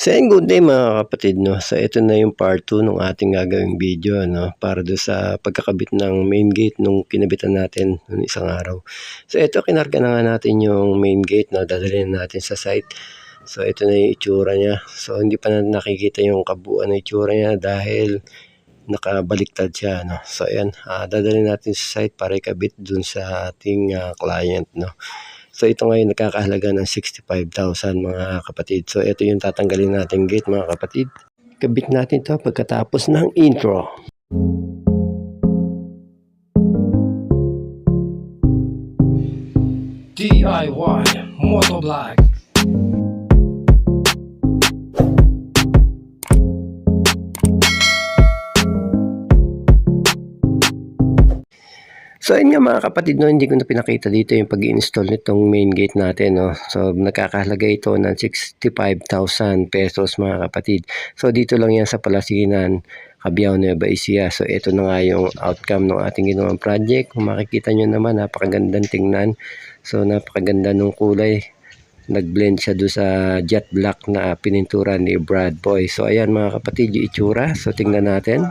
So ayun, good day mga kapatid 'no. So ito na yung part 2 nung ating gagawing video 'no, para dun sa pagkakabit ng main gate nung kinabitan natin nung isang araw. So ito, kinarga na nga natin yung main gate 'no, dadalhin natin sa site. So ito na yung itsura niya. So hindi pa natin nakikita yung kabuuan ng itsura niya dahil nakabaliktad siya 'no. So ayan, dadalhin natin sa site para ikabit dun sa ating client 'no. So ito ngayon nagkakahalaga ng 65,000 mga kapatid. So ito yung tatanggalin nating gate mga kapatid. Kabit natin to pagkatapos ng intro. DIY Motovlog. So ayun nga mga kapatid 'no, hindi ko na pinakita dito yung pag-i-install nitong main gate natin 'no. So nagkakahalaga ito ng 65,000 pesos mga kapatid. So dito lang yan sa Palasinan, Cabiao, Nueva Ecija. So ito na nga yung outcome ng ating ginawang project. Kung makikita nyo naman, napakagandang tingnan. So napakaganda nung kulay. Nag-blend siya doon sa jet black na pinintura ni Brad Boy. So ayan mga kapatid yung itsura. So tingnan natin.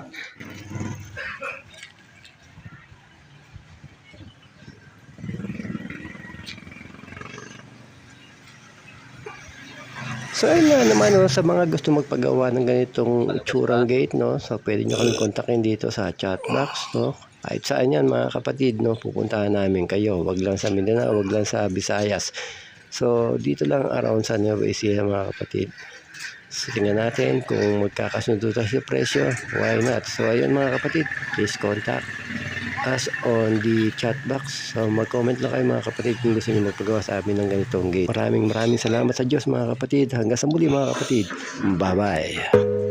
So ayun nga naman no, sa mga gusto magpagawa ng ganitong itsurang gate no, so pwede nyo kami kontakin dito sa chat box no. Kahit saan yan mga kapatid no, pupuntahan namin kayo. Wag lang sa Mindanao, wag lang sa Visayas. So dito lang around sa Nueva Ecija mga kapatid. So tingnan natin kung magkakasundo tayo sa presyo, why not. So ayun mga kapatid, please contact us on the chat box. So mag-comment lang kayo mga kapatid kung gusto niyo magpagawa sa amin ng ganitong gate. Maraming salamat sa Diyos mga kapatid. Hanggang sa muli mga kapatid. Bye bye.